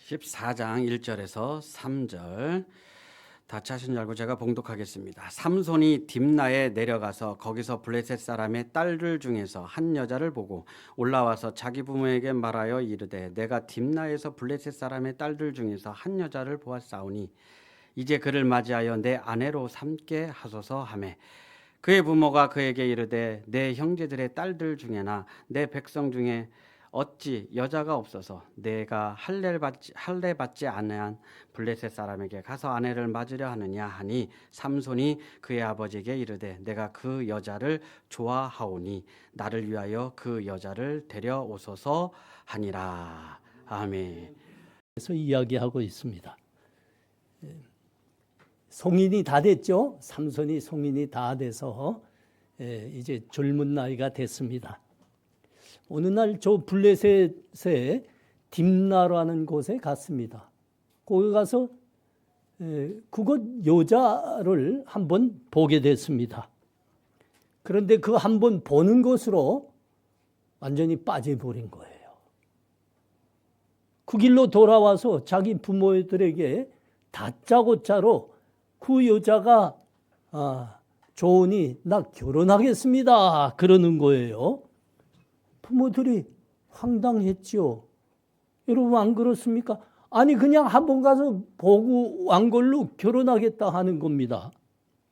14장 1절에서 3절 다 차신 줄 알고 제가 봉독하겠습니다. 삼손이 딥나에 내려가서 거기서 블레셋 사람의 딸들 중에서 한 여자를 보고 올라와서 자기 부모에게 말하여 이르되 내가 딥나에서 블레셋 사람의 딸들 중에서 한 여자를 보았사오니 이제 그를 맞이하여 내 아내로 삼게 하소서 하매 그의 부모가 그에게 이르되 내 형제들의 딸들 중에나 내 백성 중에 어찌 여자가 없어서 내가 할례 받지 아니한 블레셋 사람에게 가서 아내를 맞으려 하느냐 하니 삼손이 그의 아버지에게 이르되 내가 그 여자를 좋아하오니 나를 위하여 그 여자를 데려오소서 하니라. 아멘. 그래서 이야기하고 있습니다. 성인이 다 됐죠. 삼손이 성인이 다 돼서 이제 젊은 나이가 됐습니다. 어느 날 저 블레셋의 딥나라는 곳에 갔습니다. 거기 가서 그곳 여자를 한번 보게 됐습니다. 그런데 그 한번 보는 것으로 완전히 빠져버린 거예요. 그 길로 돌아와서 자기 부모들에게 다짜고짜로 그 여자가 좋으니 나 결혼하겠습니다. 그러는 거예요. 부모들이 황당했죠. 여러분 안 그렇습니까? 아니 그냥 한번 가서 보고 wan 걸로 결혼하겠다 하는 겁니다.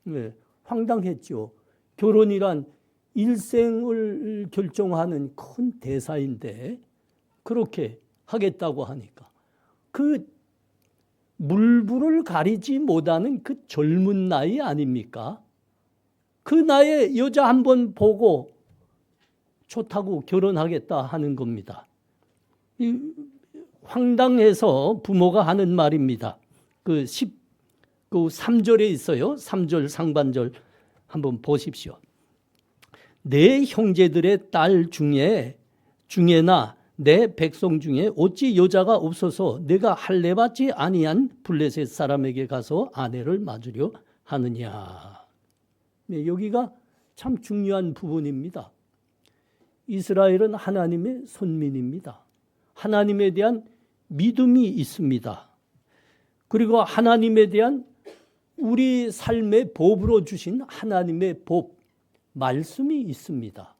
네, 황당했죠. 결혼이란 일생을 결정하는 큰 대사인데 그렇게 하겠다고 하니까 그 물불을 가리지 못하는 그 젊은 나이 아닙니까? 그 나이에 여자 한번 보고 좋다고 결혼하겠다 하는 겁니다. 황당해서 부모가 하는 말입니다. 그 3절에 있어요. 3절 상반절 한번 보십시오. 내 형제들의 딸 중에나 내 백성 중에 어찌 여자가 없어서 내가 할례 받지 아니한 블레셋 사람에게 가서 아내를 맞으려 하느냐. 여기가 참 중요한 부분입니다. 이스라엘은 하나님의 손민입니다. 하나님에 대한 믿음이 있습니다. 그리고 하나님에 대한 우리 삶의 법으로 주신 하나님의 법, 말씀이 있습니다.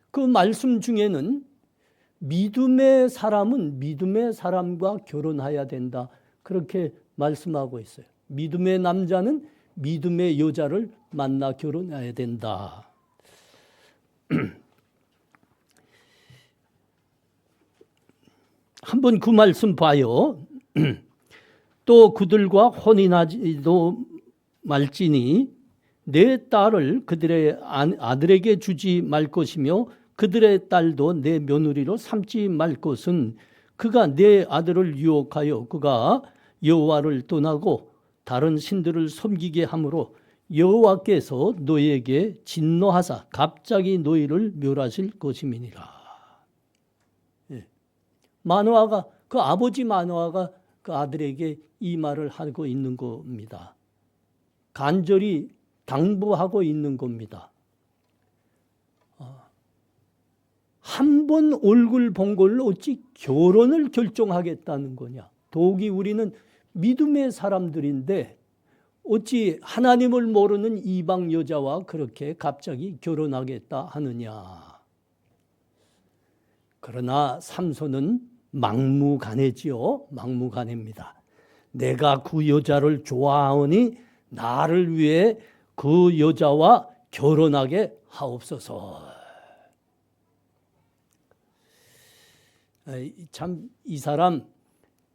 그 말씀 중에는 믿음의 사람은 믿음의 사람과 결혼해야 된다. 그렇게 말씀하고 있어요. 믿음의 남자는 믿음의 여자를 만나 결혼해야 된다. 한번 그 말씀 봐요. 또 그들과 혼인하지도 말지니 내 딸을 그들의 아들에게 주지 말 것이며 그들의 딸도 내 며느리로 삼지 말 것은 그가 내 아들을 유혹하여 그가 여호와를 떠나고 다른 신들을 섬기게 함으로 여호와께서 너희에게 진노하사 갑자기 너희를 멸하실 것임이니라. 마노아가 그 아버지 마노아가 그 아들에게 이 말을 하고 있는 겁니다. 간절히 당부하고 있는 겁니다. 한 번 얼굴 본 걸로 어찌 결혼을 결정하겠다는 거냐. 더욱이 우리는 믿음의 사람들인데 어찌 하나님을 모르는 이방 여자와 그렇게 갑자기 결혼하겠다 하느냐. 그러나 삼손은 막무가내지요. 막무가내입니다. 내가 그 여자를 좋아하오니 나를 위해 그 여자와 결혼하게 하옵소서. 참 이 사람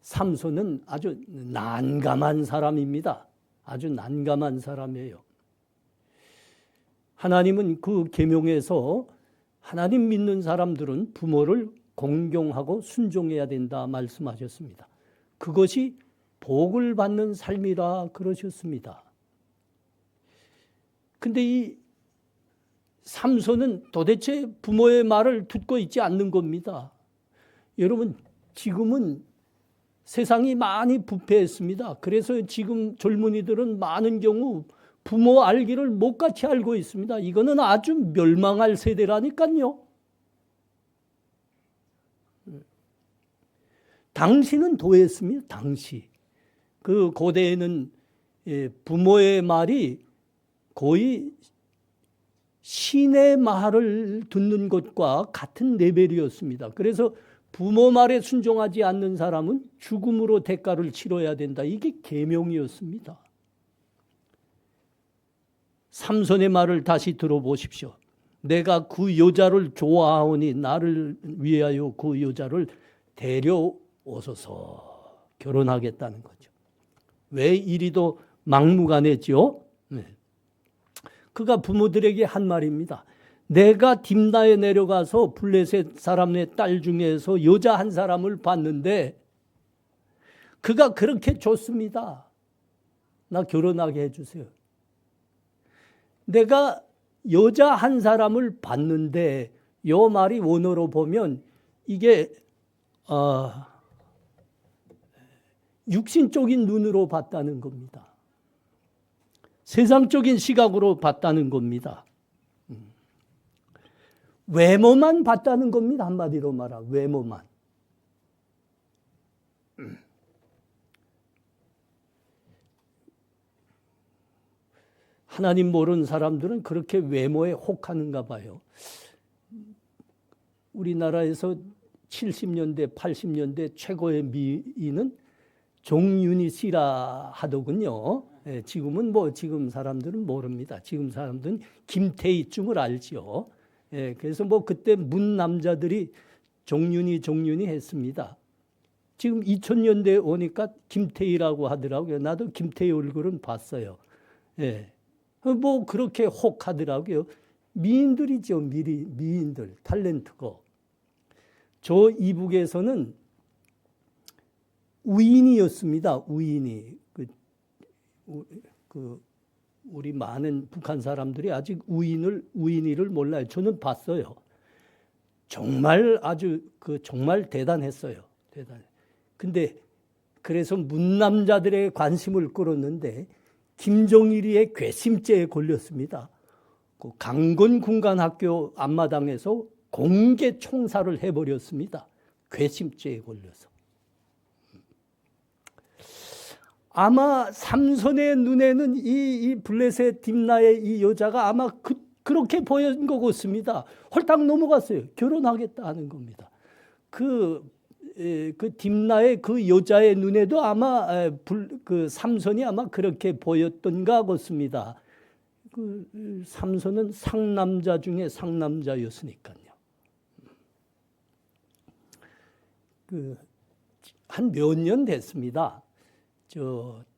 삼손은 아주 난감한 사람입니다. 아주 난감한 사람이에요. 하나님은 그 계명에서 하나님 믿는 사람들은 부모를 공경하고 순종해야 된다 말씀하셨습니다. 그것이 복을 받는 삶이라 그러셨습니다. 근데 이 삼손은 도대체 부모의 말을 듣고 있지 않는 겁니다. 여러분, 지금은 세상이 많이 부패했습니다. 그래서 지금 젊은이들은 많은 경우 부모 알기를 못같이 알고 있습니다. 이거는 아주 멸망할 세대라니까요. 당시는 도했습니다. 당시. 그 고대에는 부모의 말이 거의 신의 말을 듣는 것과 같은 레벨이었습니다. 그래서 부모 말에 순종하지 않는 사람은 죽음으로 대가를 치러야 된다. 이게 계명이었습니다. 삼손의 말을 다시 들어보십시오. 내가 그 여자를 좋아하오니 나를 위하여 그 여자를 데려오소서. 결혼하겠다는 거죠. 왜 이리도 막무가내죠? 네. 그가 부모들에게 한 말입니다. 내가 딥나에 내려가서 블레셋 사람의 딸 중에서 여자 한 사람을 봤는데 그가 그렇게 좋습니다. 나 결혼하게 해주세요. 내가 여자 한 사람을 봤는데 이 말이 원어로 보면 이게 육신적인 눈으로 봤다는 겁니다. 세상적인 시각으로 봤다는 겁니다. 외모만 봤다는 겁니다. 한마디로 말하 외모만. 하나님 모르는 사람들은 그렇게 외모에 혹하는가 봐요. 우리나라에서 70년대, 80년대 최고의 미인은 종윤희 씨라 하더군요. 지금은 지금 사람들은 모릅니다. 지금 사람들은 김태희쯤을 알죠. 그래서 그때 문 남자들이 종윤희 했습니다. 지금 2000년대에 오니까 김태희라고 하더라고요. 나도 김태희 얼굴은 봤어요. 그렇게 혹하더라고요. 미인들이죠. 미인들, 탤런트고. 저 이북에서는 우인이었습니다. 우인이. 우리 많은 북한 사람들이 아직 우인이를 몰라요. 저는 봤어요. 정말 정말 대단했어요. 근데 그래서 문남자들의 관심을 끌었는데 김정일이의 괘씸죄에 걸렸습니다. 그 강건군관학교 앞마당에서 공개 총살을 해버렸습니다. 괘씸죄에 걸려서. 아마 삼손의 눈에는 이 블레셋 딥나의 이 여자가 아마 그렇게 보인 것 같습니다. 홀딱 넘어갔어요. 결혼하겠다 하는 겁니다. 그 딥나의 그 여자의 눈에도 아마 그 삼손이 아마 그렇게 보였던가 같습니다. 그 삼손은 상남자 중에 상남자였으니까요. 한 몇 년 됐습니다.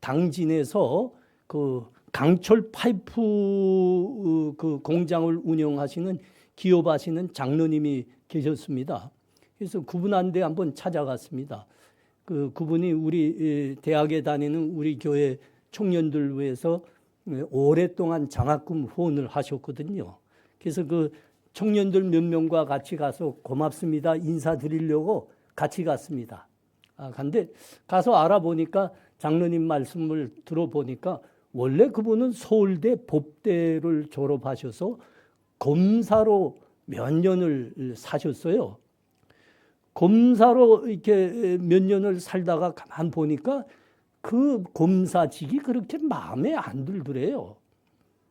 당진에서 그 강철 파이프 그 공장을 운영하시는 기업하시는 장로님이 계셨습니다. 그래서 그분한테 한번 찾아갔습니다. 그분이 우리 대학에 다니는 우리 교회 청년들 위해서 오랫동안 장학금 후원을 하셨거든요. 그래서 그 청년들 몇 명과 같이 가서 고맙습니다 인사드리려고 같이 갔습니다. 근데 가서 알아보니까 장로님 말씀을 들어보니까 원래 그분은 서울대 법대를 졸업하셔서 검사로 몇 년을 사셨어요. 검사로 이렇게 몇 년을 살다가 가만 보니까 그 검사직이 그렇게 마음에 안 들더래요.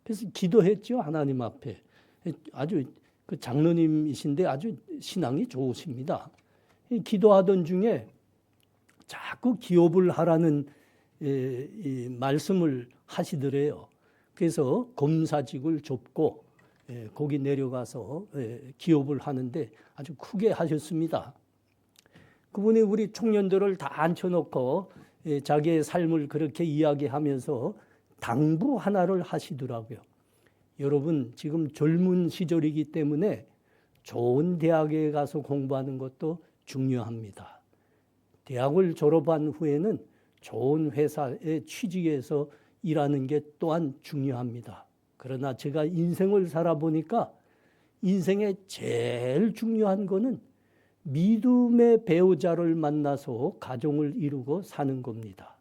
그래서 기도했죠, 하나님 앞에. 아주 그 장로님이신데 아주 신앙이 좋으십니다. 기도하던 중에 자꾸 기업을 하라는 말씀을 하시더래요. 그래서 검사직을 접고 거기 내려가서 기업을 하는데 아주 크게 하셨습니다. 그분이 우리 청년들을 다 앉혀놓고 자기의 삶을 그렇게 이야기하면서 당부 하나를 하시더라고요. 여러분 지금 젊은 시절이기 때문에 좋은 대학에 가서 공부하는 것도 중요합니다. 대학을 졸업한 후에는 좋은 회사에 취직해서 일하는 게 또한 중요합니다. 그러나 제가 인생을 살아보니까 인생의 제일 중요한 거는 믿음의 배우자를 만나서 가정을 이루고 사는 겁니다.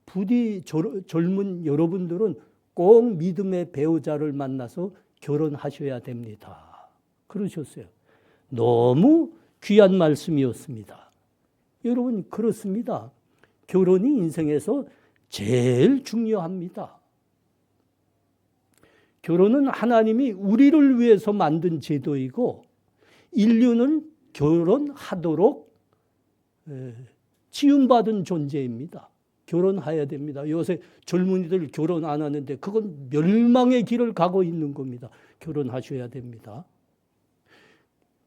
부디 젊은 여러분들은 꼭 믿음의 배우자를 만나서 결혼하셔야 됩니다. 그러셨어요. 너무 귀한 말씀이었습니다. 여러분 그렇습니다. 결혼이 인생에서 제일 중요합니다. 결혼은 하나님이 우리를 위해서 만든 제도이고 인류는 결혼하도록 지음받은 존재입니다. 결혼해야 됩니다. 요새 젊은이들 결혼 안 하는데 그건 멸망의 길을 가고 있는 겁니다. 결혼하셔야 됩니다.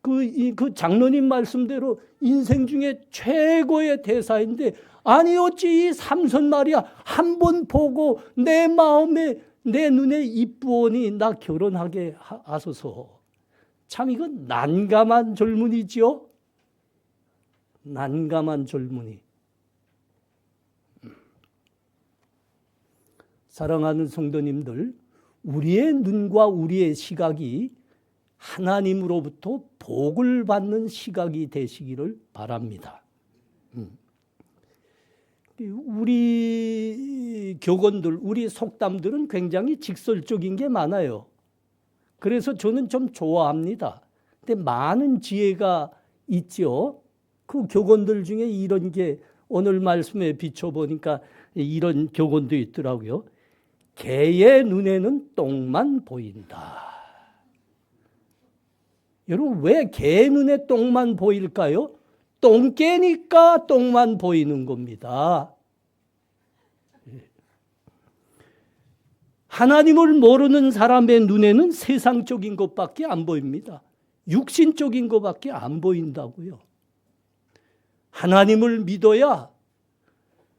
그 장로님 말씀대로 인생 중에 최고의 대사인데 아니 어찌 이 삼손 말이야 한 번 보고 내 마음에 내 눈에 이쁘오니 나 결혼하게 하소서. 참 이건 난감한 젊은이지요. 난감한 젊은이. 사랑하는 성도님들, 우리의 눈과 우리의 시각이 하나님으로부터 복을 받는 시각이 되시기를 바랍니다. 우리 교건들, 우리 속담들은 굉장히 직설적인 게 많아요. 그래서 저는 좀 좋아합니다. 근데 많은 지혜가 있죠. 그 교건들 중에 이런 게 오늘 말씀에 비춰보니까 이런 교건도 있더라고요. 개의 눈에는 똥만 보인다. 여러분 왜 개 눈에 똥만 보일까요? 똥개니까 똥만 보이는 겁니다. 하나님을 모르는 사람의 눈에는 세상적인 것밖에 안 보입니다. 육신적인 것밖에 안 보인다고요. 하나님을 믿어야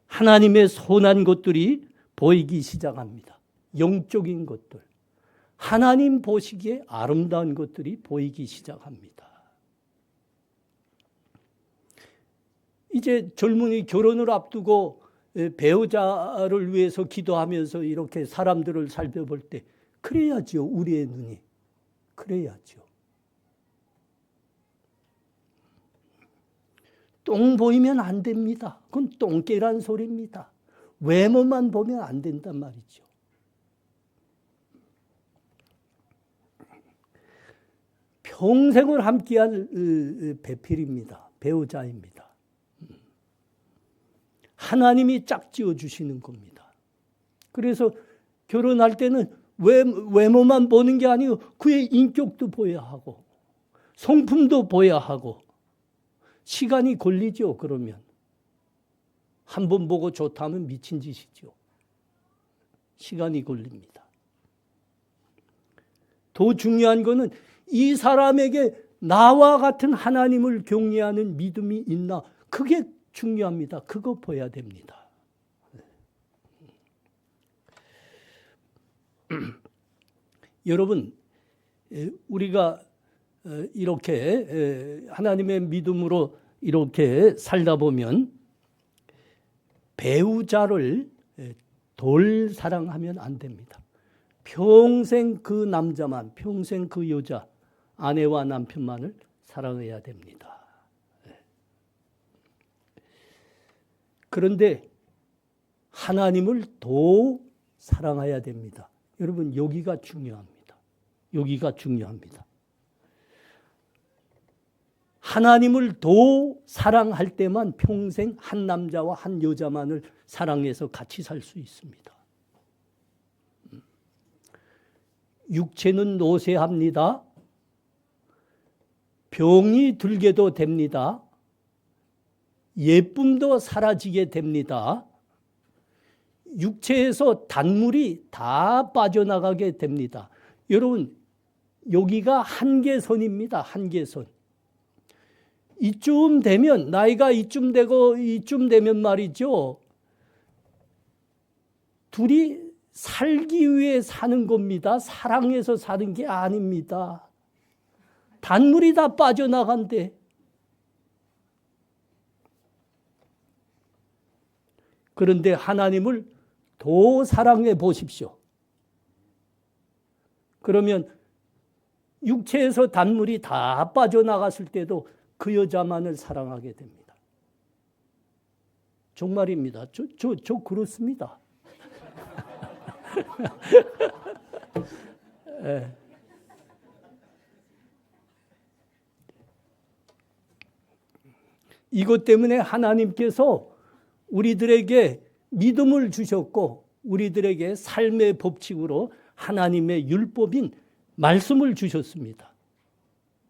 하나님의 선한 것들이 보이기 시작합니다. 영적인 것들. 하나님 보시기에 아름다운 것들이 보이기 시작합니다. 이제 젊은이 결혼을 앞두고 배우자를 위해서 기도하면서 이렇게 사람들을 살펴볼 때 그래야죠. 우리의 눈이. 그래야죠. 똥 보이면 안 됩니다. 그건 똥개란 소리입니다. 외모만 보면 안 된단 말이죠. 평생을 함께할 배필입니다. 배우자입니다. 하나님이 짝지어 주시는 겁니다. 그래서 결혼할 때는 외모만 보는 게 아니고 그의 인격도 보여야 하고 성품도 보여야 하고 시간이 걸리죠. 그러면 한 번 보고 좋다면 미친 짓이죠. 시간이 걸립니다. 더 중요한 거는 이 사람에게 나와 같은 하나님을 경외하는 믿음이 있나? 그게 중요합니다. 그거 봐야 됩니다. 여러분, 우리가 이렇게 하나님의 믿음으로 이렇게 살다 보면 배우자를 덜 사랑하면 안 됩니다. 평생 그 남자만, 평생 그 여자, 아내와 남편만을 사랑해야 됩니다. 그런데 하나님을 더 사랑해야 됩니다. 여러분 여기가 중요합니다. 여기가 중요합니다. 하나님을 더 사랑할 때만 평생 한 남자와 한 여자만을 사랑해서 같이 살 수 있습니다. 육체는 노쇠합니다. 병이 들게도 됩니다. 예쁨도 사라지게 됩니다. 육체에서 단물이 다 빠져나가게 됩니다. 여러분 여기가 한계선입니다. 한계선. 이쯤 되면 나이가 이쯤 되고 이쯤 되면 말이죠. 둘이 살기 위해 사는 겁니다. 사랑해서 사는 게 아닙니다. 단물이 다 빠져나간대. 그런데 하나님을 더 사랑해 보십시오. 그러면 육체에서 단물이 다 빠져나갔을 때도 그 여자만을 사랑하게 됩니다. 정말입니다. 저 그렇습니다. 네. 이것 때문에 하나님께서 우리들에게 믿음을 주셨고 우리들에게 삶의 법칙으로 하나님의 율법인 말씀을 주셨습니다.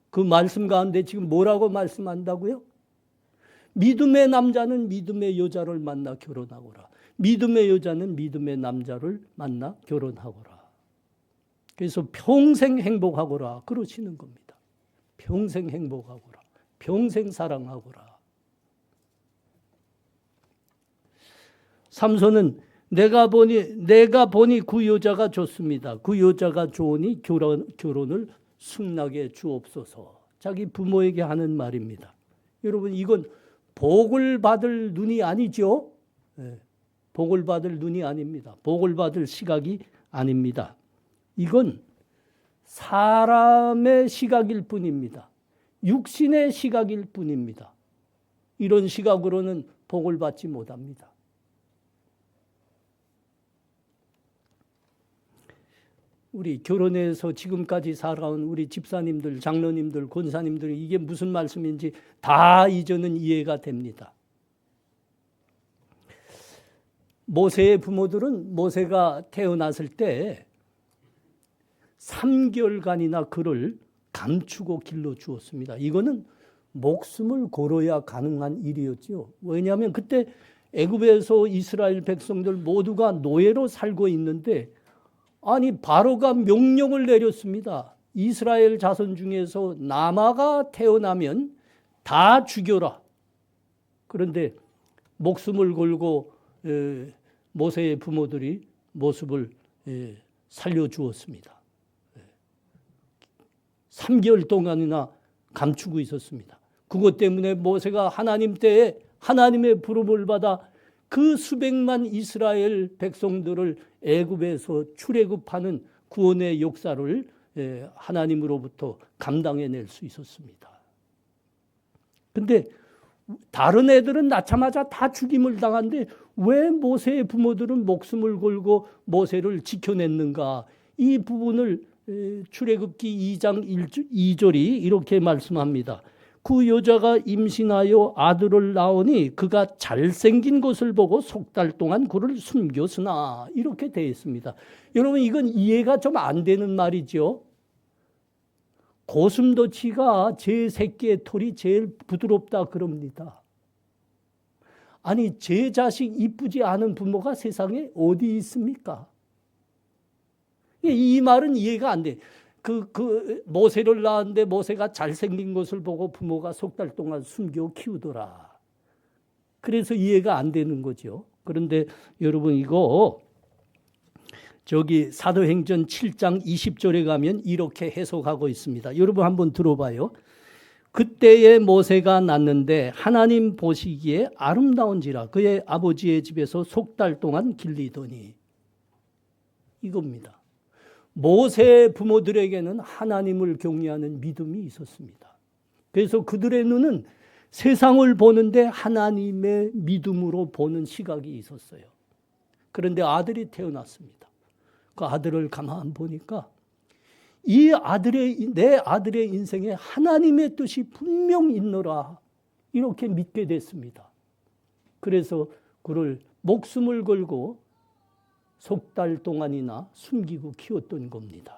그 말씀 가운데 지금 뭐라고 말씀한다고요? 믿음의 남자는 믿음의 여자를 만나 결혼하거라. 믿음의 여자는 믿음의 남자를 만나 결혼하거라. 그래서 평생 행복하거라 그러시는 겁니다. 평생 행복하거라. 평생 사랑하거라. 삼손은 내가 보니 그 여자가 좋습니다. 그 여자가 좋으니 결혼을 승낙해 주옵소서. 자기 부모에게 하는 말입니다. 여러분 이건 복을 받을 눈이 아니죠. 복을 받을 눈이 아닙니다. 복을 받을 시각이 아닙니다. 이건 사람의 시각일 뿐입니다. 육신의 시각일 뿐입니다. 이런 시각으로는 복을 받지 못합니다. 우리 결혼해서 지금까지 살아온 우리 집사님들, 장로님들, 권사님들이 이게 무슨 말씀인지 다 이제는 이해가 됩니다. 모세의 부모들은 모세가 태어났을 때 3개월간이나 그를 감추고 길러 주었습니다. 이거는 목숨을 걸어야 가능한 일이었죠. 왜냐하면 그때 애굽에서 이스라엘 백성들 모두가 노예로 살고 있는데 아니 바로가 명령을 내렸습니다. 이스라엘 자손 중에서 남아가 태어나면 다 죽여라. 그런데 목숨을 걸고 모세의 부모들이 모습을 살려주었습니다. 3개월 동안이나 감추고 있었습니다. 그것 때문에 모세가 하나님 때에 하나님의 부름을 받아 그 수백만 이스라엘 백성들을 애굽에서 출애굽하는 구원의 역사를 하나님으로부터 감당해낼 수 있었습니다. 그런데 다른 애들은 낳자마자 다 죽임을 당한데 왜 모세의 부모들은 목숨을 걸고 모세를 지켜냈는가? 이 부분을 출애굽기 2장 2절이 이렇게 말씀합니다. 그 여자가 임신하여 아들을 낳으니 그가 잘생긴 것을 보고 석 달 동안 그를 숨겼으나 이렇게 되어 있습니다. 여러분 이건 이해가 좀 안 되는 말이죠. 고슴도치가 제 새끼의 털이 제일 부드럽다 그럽니다. 아니 제 자식 이쁘지 않은 부모가 세상에 어디 있습니까? 이 말은 이해가 안 돼. 모세를 낳았는데 모세가 잘생긴 것을 보고 부모가 석 달 동안 숨겨 키우더라. 그래서 이해가 안 되는 거죠. 그런데 여러분 이거 저기 사도행전 7장 20절에 가면 이렇게 해석하고 있습니다. 여러분 한번 들어봐요. 그때에 모세가 낳는데 하나님 보시기에 아름다운지라 그의 아버지의 집에서 석 달 동안 길리더니 이겁니다. 모세의 부모들에게는 하나님을 경외하는 믿음이 있었습니다. 그래서 그들의 눈은 세상을 보는데 하나님의 믿음으로 보는 시각이 있었어요. 그런데 아들이 태어났습니다. 그 아들을 가만 보니까 내 아들의 인생에 하나님의 뜻이 분명 있노라 이렇게 믿게 됐습니다. 그래서 그를 목숨을 걸고 석 달 동안이나 숨기고 키웠던 겁니다.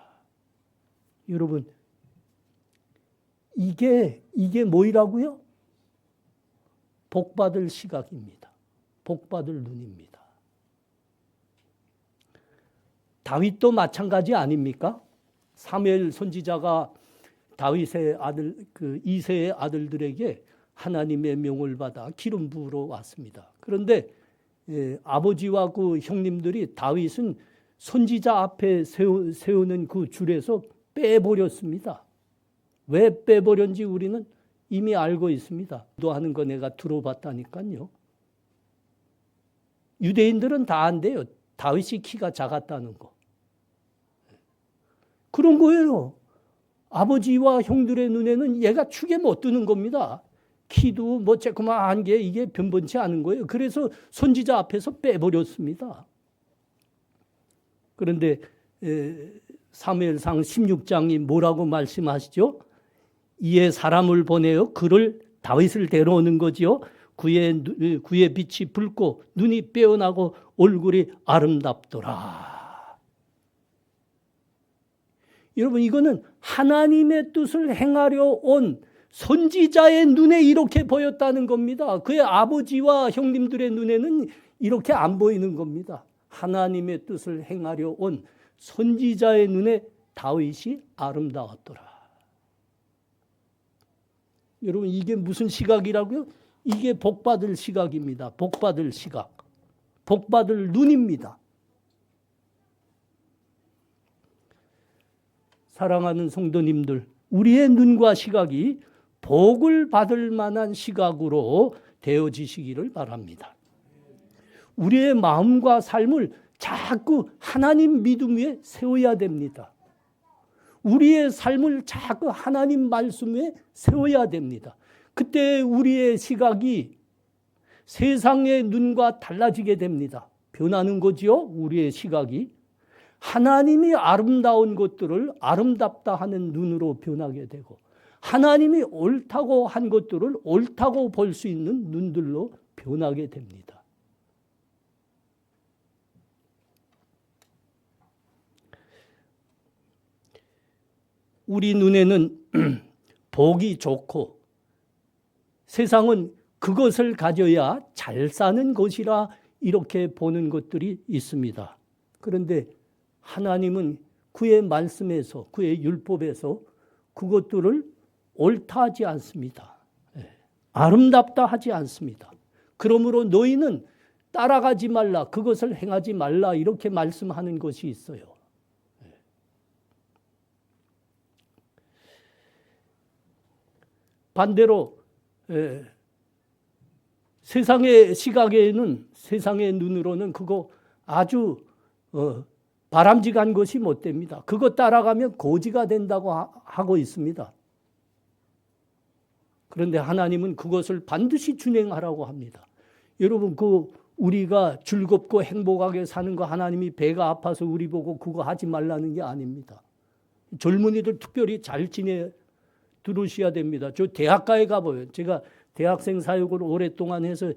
여러분 이게 뭐이라고요? 복받을 시각입니다. 복받을 눈입니다. 다윗도 마찬가지 아닙니까? 사무엘 선지자가 다윗의 아들 이새의 아들들에게 하나님의 명을 받아 기름 부으러 왔습니다. 그런데 아버지와 그 형님들이 다윗은 선지자 앞에 세우는 그 줄에서 빼버렸습니다. 왜 빼버렸는지 우리는 이미 알고 있습니다. 기도하는 거 내가 들어봤다니까요. 유대인들은 다 안돼요. 다윗이 키가 작았다는 거. 그런 거예요. 아버지와 형들의 눈에는 얘가 축에 못 드는 겁니다. 키도 뭐 조그마한 게 이게 변변치 않은 거예요. 그래서 선지자 앞에서 빼버렸습니다. 그런데 사무엘상 16장이 뭐라고 말씀하시죠? 이에 사람을 보내어 그를 다윗을 데려오는 거지요. 그의 빛이 붉고 눈이 빼어나고 얼굴이 아름답더라. 여러분, 이거는 하나님의 뜻을 행하려 온 선지자의 눈에 이렇게 보였다는 겁니다. 그의 아버지와 형님들의 눈에는 이렇게 안 보이는 겁니다. 하나님의 뜻을 행하려 온 선지자의 눈에 다윗이 아름다웠더라. 여러분, 이게 무슨 시각이라고요? 이게 복받을 시각입니다. 복받을 시각. 복받을 눈입니다. 사랑하는 성도님들, 우리의 눈과 시각이 복을 받을 만한 시각으로 되어지시기를 바랍니다. 우리의 마음과 삶을 자꾸 하나님 믿음 위에 세워야 됩니다. 우리의 삶을 자꾸 하나님 말씀 위에 세워야 됩니다. 그때 우리의 시각이 세상의 눈과 달라지게 됩니다. 변하는 거지요, 우리의 시각이. 하나님이 아름다운 것들을 아름답다 하는 눈으로 변하게 되고, 하나님이 옳다고 한 것들을 옳다고 볼 수 있는 눈들로 변하게 됩니다. 우리 눈에는 복이 좋고 세상은 그것을 가져야 잘 사는 것이라 이렇게 보는 것들이 있습니다. 그런데 하나님은 그의 말씀에서, 그의 율법에서 그것들을 옳다 하지 않습니다. 아름답다 하지 않습니다. 그러므로 너희는 따라가지 말라, 그것을 행하지 말라, 이렇게 말씀하는 것이 있어요. 반대로 세상의 시각에는, 세상의 눈으로는 그거 아주 바람직한 것이 못 됩니다. 그거 따라가면 고지가 된다고 하고 있습니다. 그런데 하나님은 그것을 반드시 준행하라고 합니다. 여러분, 우리가 즐겁고 행복하게 사는 거 하나님이 배가 아파서 우리 보고 그거 하지 말라는 게 아닙니다. 젊은이들 특별히 잘 들으셔야 됩니다. 저 대학가에 가봐요. 제가 대학생 사역을 오랫동안 해서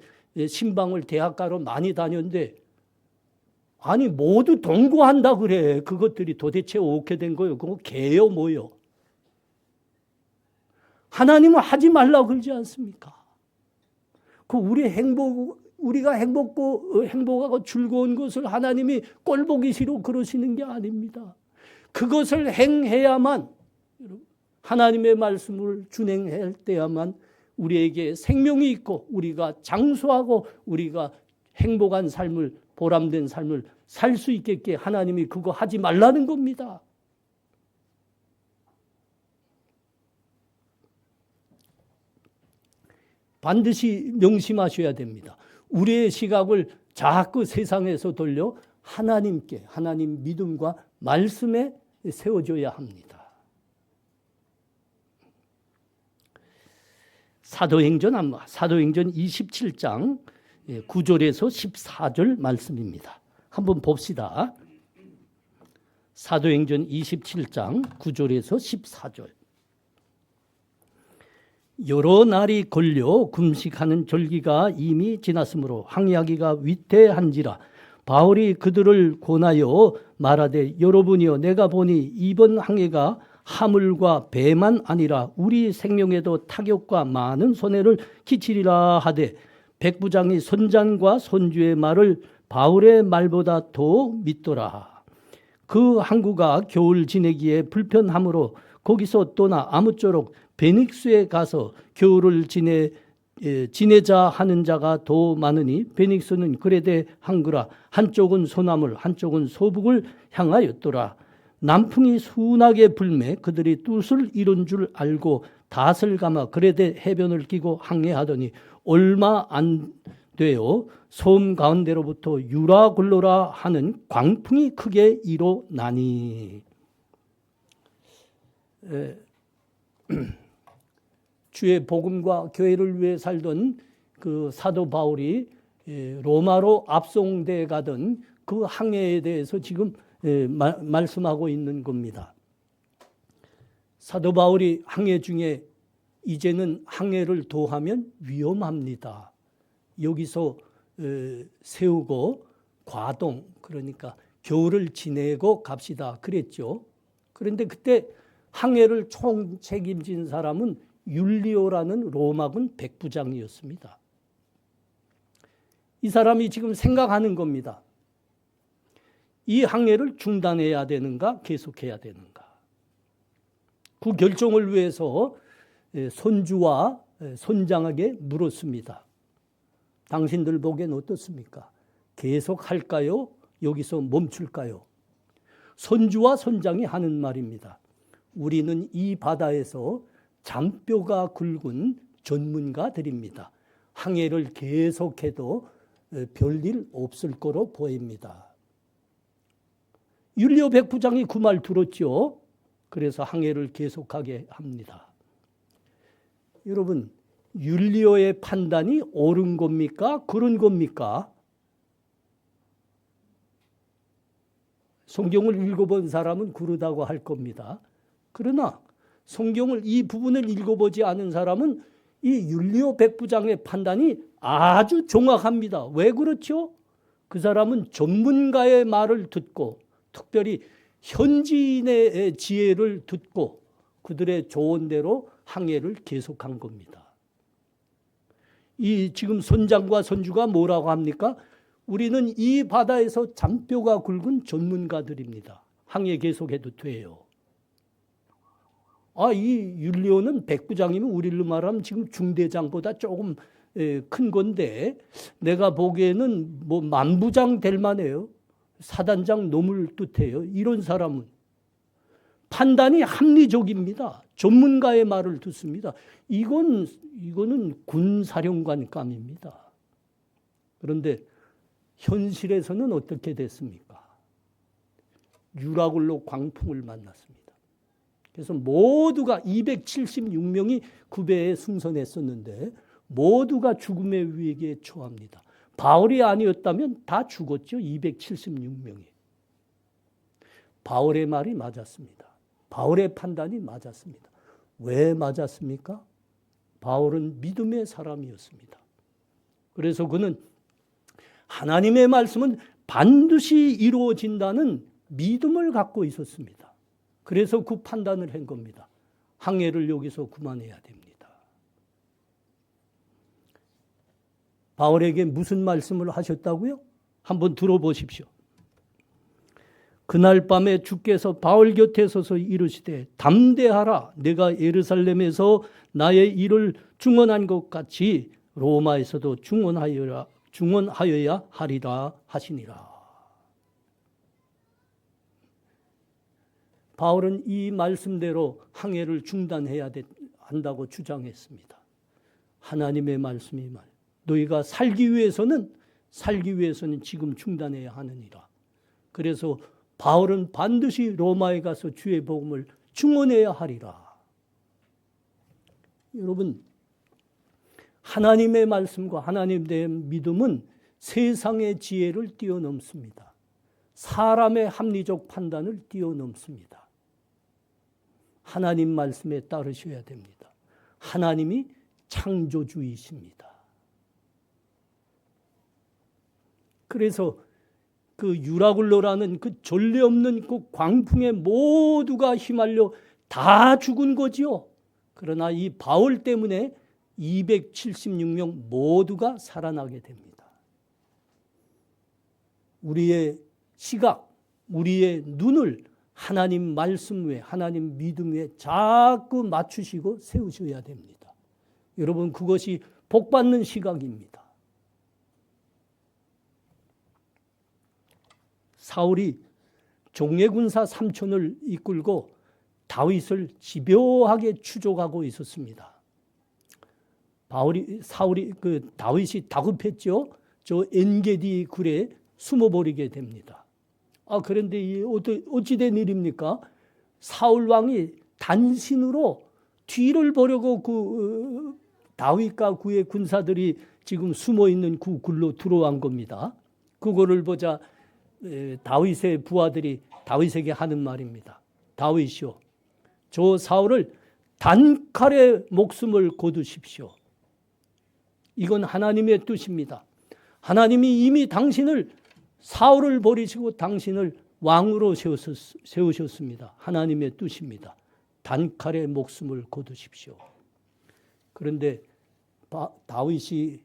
신방을 대학가로 많이 다녔는데, 아니 모두 동거한다 그래. 그것들이 도대체 어떻게 된 거예요? 그거 개요 뭐요? 하나님은 하지 말라고 그러지 않습니까? 우리가 행복하고 즐거운 것을 하나님이 꼴보기 싫어 그러시는 게 아닙니다. 그것을 행해야만, 하나님의 말씀을 준행할 때야만 우리에게 생명이 있고 우리가 장수하고 우리가 행복한 삶을, 보람된 삶을 살 수 있겠게 하나님이 그거 하지 말라는 겁니다. 반드시 명심하셔야 됩니다. 우리의 시각을 자꾸 세상에서 돌려 하나님께, 하나님 믿음과 말씀에 세워줘야 합니다. 사도행전 27장 9절에서 14절 말씀입니다. 한번 봅시다. 사도행전 27장 9절에서 14절. 여러 날이 걸려 금식하는 절기가 이미 지났으므로 항야기가 위태한지라 바울이 그들을 권하여 말하되, 여러분이여, 내가 보니 이번 항해가 하물과 배만 아니라 우리 생명에도 타격과 많은 손해를 끼치리라 하되, 백부장이 선장과 선주의 말을 바울의 말보다 더 믿더라. 그 항구가 겨울 지내기에 불편하므로 거기서 떠나 아무쪼록 베닉스에 가서 겨울을 지내자 하는 자가 더 많으니, 베닉스는 그레데 항구라. 한쪽은 소나물 한쪽은 서북을 향하였더라. 남풍이 순하게 불매 그들이 뜻을 이룬 줄 알고 닷을 감아 그레데 해변을 끼고 항해하더니 얼마 안 되어 섬 가운데로부터 유라굴로라 하는 광풍이 크게 일어나니. 주의 복음과 교회를 위해 살던 그 사도 바울이 로마로 압송돼 가던 그 항해에 대해서 지금 말씀하고 있는 겁니다. 사도 바울이 항해 중에 이제는 항해를 도하면 위험합니다. 여기서 세우고 과동, 그러니까 겨울을 지내고 갑시다 그랬죠. 그런데 그때 항해를 총 책임진 사람은 율리오라는 로마군 백부장이었습니다. 이 사람이 지금 생각하는 겁니다. 이 항해를 중단해야 되는가 계속해야 되는가. 그 결정을 위해서 손주와 손장에게 물었습니다. 당신들 보기엔 어떻습니까? 계속할까요? 여기서 멈출까요? 손주와 손장이 하는 말입니다. 우리는 이 바다에서 잔뼈가 굵은 전문가들입니다. 항해를 계속해도 별일 없을 거로 보입니다. 율리오 백부장이 그 말 들었죠. 그래서 항해를 계속하게 합니다. 여러분, 율리오의 판단이 옳은 겁니까? 그런 겁니까? 성경을 읽어본 사람은 그러다고 할 겁니다. 그러나 성경을 이 부분을 읽어보지 않은 사람은 이 율리오 백부장의 판단이 아주 정확합니다. 왜 그렇죠? 그 사람은 전문가의 말을 듣고 특별히 현지인의 지혜를 듣고 그들의 조언대로 항해를 계속한 겁니다. 이 지금 손장과 손주가 뭐라고 합니까? 우리는 이 바다에서 잔뼈가 굵은 전문가들입니다. 항해 계속해도 돼요. 이 율리오는 백부장이면 우리로 말하면 지금 중대장보다 조금 큰 건데 내가 보기에는 뭐 만부장 될 만해요. 사단장 넘을 듯해요. 이런 사람은 판단이 합리적입니다. 전문가의 말을 듣습니다. 이거는 군사령관감입니다. 그런데 현실에서는 어떻게 됐습니까? 유라굴로 광풍을 만났습니다. 그래서 모두가 276명이 그 배에 승선했었는데 모두가 죽음의 위기에 처합니다. 바울이 아니었다면 다 죽었죠. 276명이. 바울의 말이 맞았습니다. 바울의 판단이 맞았습니다. 왜 맞았습니까? 바울은 믿음의 사람이었습니다. 그래서 그는 하나님의 말씀은 반드시 이루어진다는 믿음을 갖고 있었습니다. 그래서 그 판단을 한 겁니다. 항해를 여기서 그만해야 됩니다. 바울에게 무슨 말씀을 하셨다고요? 한번 들어보십시오. 그날 밤에 주께서 바울 곁에 서서 이르시되 담대하라. 내가 예루살렘에서 나의 일을 증언한 것 같이 로마에서도 증언하여야 하리라 하시니라. 바울은 이 말씀대로 항해를 중단해야 한다고 주장했습니다. 하나님의 말씀이 너희가 살기 위해서는 지금 중단해야 하느니라. 그래서 바울은 반드시 로마에 가서 주의 복음을 증언해야 하리라. 여러분, 하나님의 말씀과 하나님에 대한 믿음은 세상의 지혜를 뛰어넘습니다. 사람의 합리적 판단을 뛰어넘습니다. 하나님 말씀에 따르셔야 됩니다. 하나님이 창조주이십니다. 그래서 그 유라굴로라는 그 전례 없는 그 광풍에 모두가 휘말려 다 죽은 거지요. 그러나 이 바울 때문에 276명 모두가 살아나게 됩니다. 우리의 시각, 우리의 눈을 하나님 말씀 위에, 하나님 믿음 위에 자꾸 맞추시고 세우셔야 됩니다. 여러분, 그것이 복받는 시각입니다. 사울이 종예군사 3천을 이끌고 다윗을 집요하게 추적하고 있었습니다. 다윗이 다급했죠. 저 엔게디 굴에 숨어버리게 됩니다. 그런데 이 어찌된 일입니까? 사울 왕이 단신으로 뒤를 보려고 다윗과 그의 군사들이 지금 숨어 있는 그 굴로 들어간 겁니다. 그거를 보자 다윗의 부하들이 다윗에게 하는 말입니다. 다윗이요, 저 사울을 단칼에 목숨을 거두십시오. 이건 하나님의 뜻입니다. 하나님이 이미 당신을 사울을 버리시고 당신을 왕으로 세우셨습니다. 하나님의 뜻입니다. 단칼에 목숨을 거두십시오. 그런데 다윗이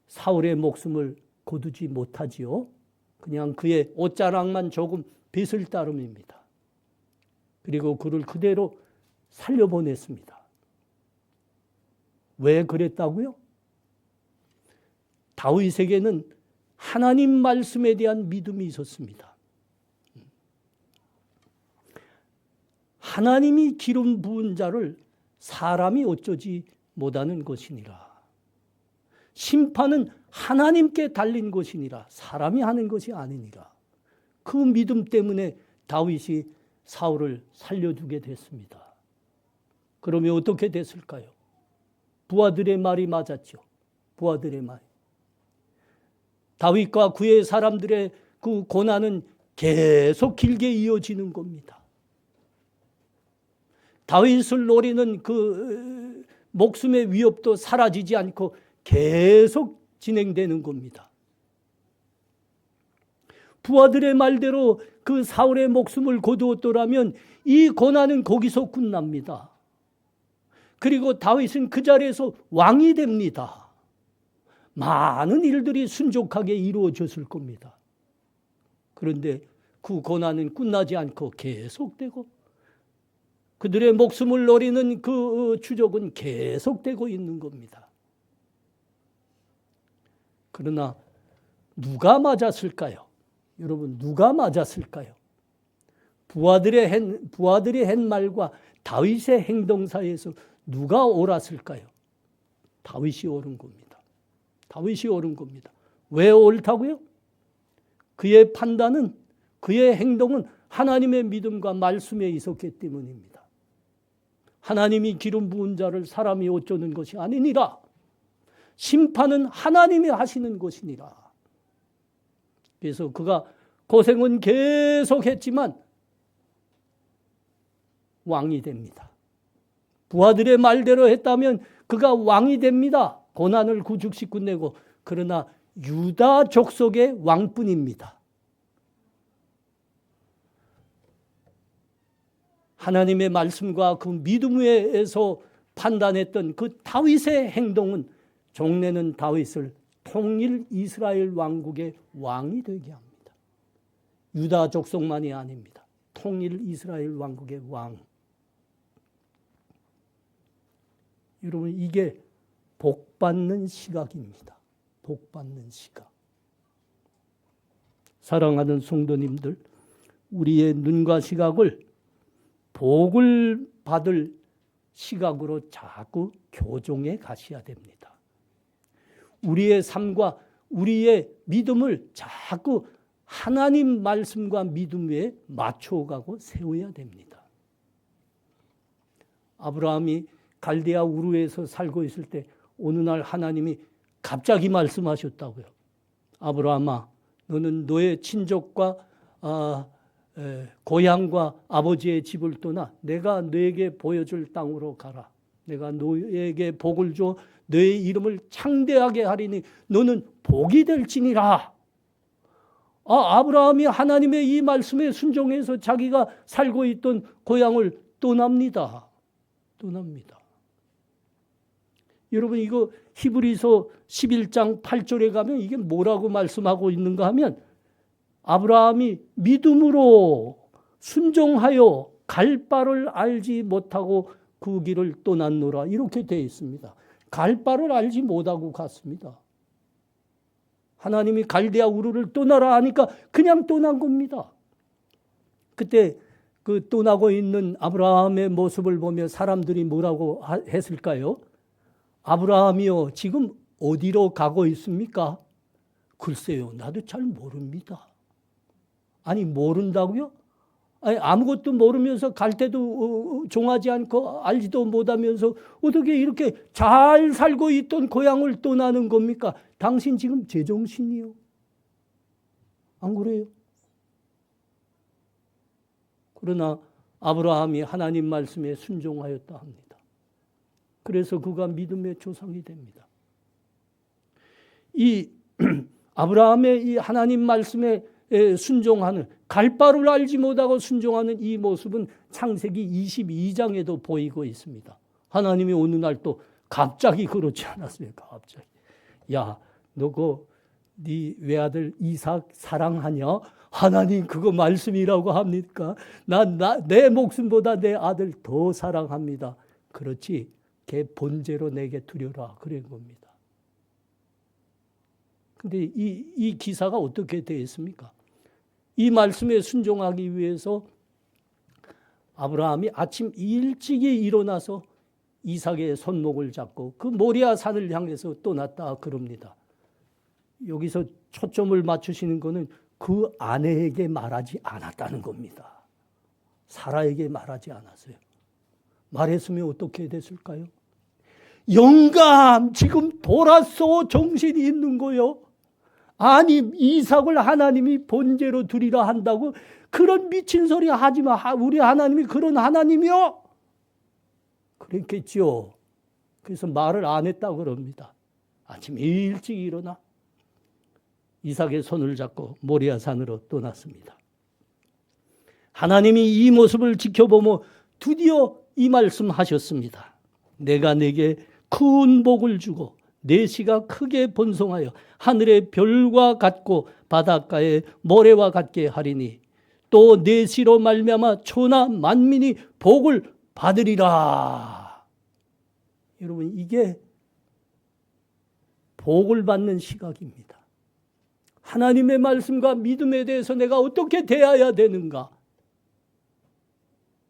사울의 목숨을 거두지 못하지요. 그냥 그의 옷자락만 조금 빗을 따름입니다. 그리고 그를 그대로 살려보냈습니다. 왜 그랬다고요? 다윗에게는 하나님 말씀에 대한 믿음이 있었습니다. 하나님이 기름 부은 자를 사람이 어쩌지 못하는 것이니라. 심판은 하나님께 달린 것이니라. 사람이 하는 것이 아니니라. 그 믿음 때문에 다윗이 사울을 살려주게 됐습니다. 그러면 어떻게 됐을까요? 부하들의 말이 맞았죠. 부하들의 말. 다윗과 그의 사람들의 그 고난은 계속 길게 이어지는 겁니다. 다윗을 노리는 그 목숨의 위협도 사라지지 않고 계속 진행되는 겁니다. 부하들의 말대로 그 사울의 목숨을 거두었더라면 이 고난은 거기서 끝납니다. 그리고 다윗은 그 자리에서 왕이 됩니다. 많은 일들이 순종하게 이루어졌을 겁니다. 그런데 그 고난은 끝나지 않고 계속되고 그들의 목숨을 노리는 그 추적은 계속되고 있는 겁니다. 그러나 누가 맞았을까요? 여러분, 누가 맞았을까요? 부하들이 한 말과 다윗의 행동 사이에서 누가 옳았을까요? 다윗이 옳은 겁니다. 다윗이 옳은 겁니다. 왜 옳다고요? 그의 판단은, 그의 행동은 하나님의 믿음과 말씀에 있었기 때문입니다. 하나님이 기름 부은 자를 사람이 어쩌는 것이 아니니라. 심판은 하나님이 하시는 것이니라. 그래서 그가 고생은 계속했지만 왕이 됩니다. 부하들의 말대로 했다면 그가 왕이 됩니다. 고난을 구죽시 끝내고. 그러나 유다 족속의 왕뿐입니다. 하나님의 말씀과 그 믿음 위에서 판단했던 그 다윗의 행동은 종래는 다윗을 통일 이스라엘 왕국의 왕이 되게 합니다. 유다 족속만이 아닙니다. 통일 이스라엘 왕국의 왕. 여러분, 이게 복받는 시각입니다. 복받는 시각. 사랑하는 성도님들, 우리의 눈과 시각을 복을 받을 시각으로 자꾸 교정해 가셔야 됩니다. 우리의 삶과 우리의 믿음을 자꾸 하나님 말씀과 믿음 위에 맞춰가고 세워야 됩니다. 아브라함이 갈대아 우르에서 살고 있을 때 어느 날 하나님이 갑자기 말씀하셨다고요. 아브라함아, 너는 너의 친족과 고향과 아버지의 집을 떠나 내가 너에게 보여줄 땅으로 가라. 내가 너에게 복을 줘 너의 이름을 창대하게 하리니 너는 복이 될지니라. 아브라함이 하나님의 이 말씀에 순종해서 자기가 살고 있던 고향을 떠납니다. 여러분, 이거 히브리서 11장 8절에 가면 이게 뭐라고 말씀하고 있는가 하면 아브라함이 믿음으로 순종하여 갈 바를 알지 못하고 그 길을 떠났노라, 이렇게 되어 있습니다. 갈 바를 알지 못하고 갔습니다. 하나님이 갈대아 우르를 떠나라 하니까 그냥 떠난 겁니다. 그때 그 떠나고 있는 아브라함의 모습을 보며 사람들이 뭐라고 했을까요? 아브라함이요, 지금 어디로 가고 있습니까? 글쎄요, 나도 잘 모릅니다. 아니, 모른다고요? 아니, 아무것도 모르면서 갈 때도 종하지 않고 알지도 못하면서 어떻게 이렇게 잘 살고 있던 고향을 떠나는 겁니까? 당신 지금 제정신이요? 안 그래요? 그러나 아브라함이 하나님 말씀에 순종하였다 합니다. 그래서 그가 믿음의 조상이 됩니다. 이 아브라함의 이 하나님 말씀에 순종하는, 갈 바를 알지 못하고 순종하는 이 모습은 창세기 22장에도 보이고 있습니다. 하나님이 어느 날 또 갑자기 그렇지 않았습니까? 갑자기. 야, 너 네 외아들 이삭 사랑하냐? 하나님 그거 말씀이라고 합니까? 내 목숨보다 내 아들 더 사랑합니다. 그렇지, 걔 본죄로 내게 드려라, 그런 겁니다. 근데 이 기사가 어떻게 되었습니까? 이 말씀에 순종하기 위해서 아브라함이 아침 일찍이 일어나서 이삭의 손목을 잡고 그 모리아 산을 향해서 떠났다 그럽니다. 여기서 초점을 맞추시는 것은 그 아내에게 말하지 않았다는 겁니다. 사라에게 말하지 않았어요. 말했으면 어떻게 됐을까요? 영감, 지금 돌았어. 정신이 있는 거요. 아니, 이삭을 하나님이 번제로 드리라 한다고 그런 미친 소리 하지 마. 우리 하나님이 그런 하나님이요? 그랬겠죠. 그래서 말을 안 했다고 그럽니다. 아침 일찍 일어나 이삭의 손을 잡고 모리아 산으로 떠났습니다. 하나님이 이 모습을 지켜보며 드디어 이 말씀하셨습니다. 내가 내게 큰 복을 주고 내 씨가 크게 번성하여 하늘의 별과 같고 바닷가의 모래와 같게 하리니 또 내 씨로 말미암아 천하 만민이 복을 받으리라. 여러분, 이게 복을 받는 시각입니다. 하나님의 말씀과 믿음에 대해서 내가 어떻게 대해야 되는가?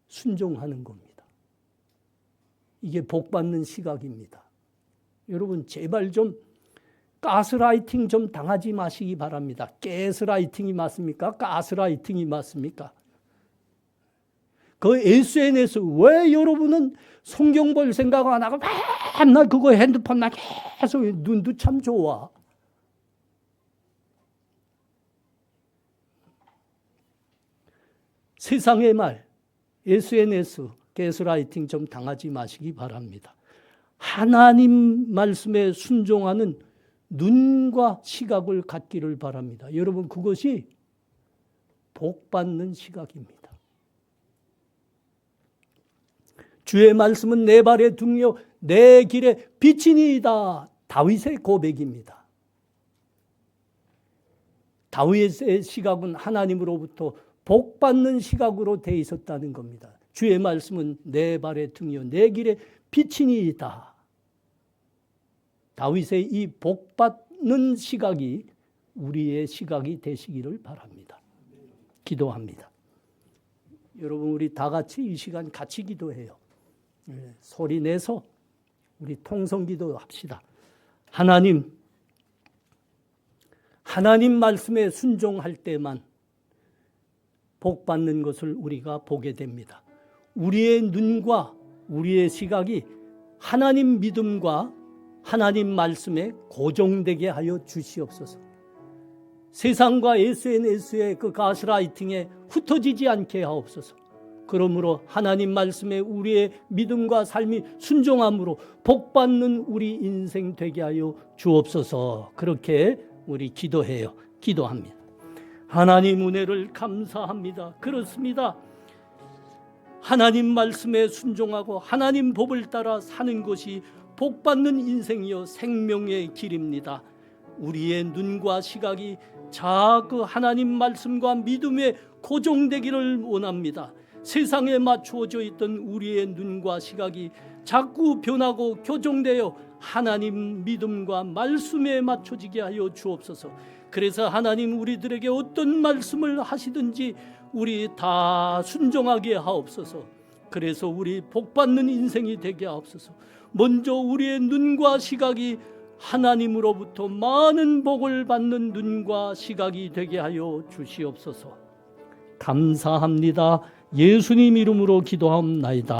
순종하는 겁니다. 이게 복 받는 시각입니다. 여러분, 제발 좀 가스라이팅 좀 당하지 마시기 바랍니다. 가스라이팅이 맞습니까? 가스라이팅이 맞습니까? 그 SNS, 왜 여러분은 성경 볼 생각 안 하고 맨날 그거 핸드폰만 계속, 눈도 참 좋아. 세상의 말, SNS, 가스라이팅 좀 당하지 마시기 바랍니다. 하나님 말씀에 순종하는 눈과 시각을 갖기를 바랍니다. 여러분, 그것이 복 받는 시각입니다. 주의 말씀은 내 발의 등이요 내 길의 빛이니이다. 다윗의 고백입니다. 다윗의 시각은 하나님으로부터 복 받는 시각으로 돼 있었다는 겁니다. 주의 말씀은 내 발의 등이요 내 길의 빛이니이다. 다윗의 이 복 받는 시각이 우리의 시각이 되시기를 바랍니다. 기도합니다. 여러분, 우리 다 같이 이 시간 같이 기도해요. 소리 내서 우리 통성 기도합시다. 하나님 말씀에 순종할 때만 복 받는 것을 우리가 보게 됩니다. 우리의 눈과 우리의 시각이 하나님 믿음과 하나님 말씀에 고정되게 하여 주시옵소서. 세상과 SNS의 그 가스라이팅에 흩어지지 않게 하옵소서. 그러므로 하나님 말씀에 우리의 믿음과 삶이 순종함으로 복받는 우리 인생 되게 하여 주옵소서. 그렇게 우리 기도해요. 기도합니다. 하나님 은혜를 감사합니다. 그렇습니다. 하나님 말씀에 순종하고 하나님 법을 따라 사는 것이 복받는 인생이요 생명의 길입니다. 우리의 눈과 시각이 자꾸 하나님 말씀과 믿음에 고정되기를 원합니다. 세상에 맞추어져 있던 우리의 눈과 시각이 자꾸 변하고 교정되어 하나님 믿음과 말씀에 맞춰지게 하여 주옵소서. 그래서 하나님 우리들에게 어떤 말씀을 하시든지 우리 다 순종하게 하옵소서. 그래서 우리 복받는 인생이 되게 하옵소서. 먼저 우리의 눈과 시각이 하나님으로부터 많은 복을 받는 눈과 시각이 되게 하여 주시옵소서. 감사합니다. 예수님 이름으로 기도하옵나이다.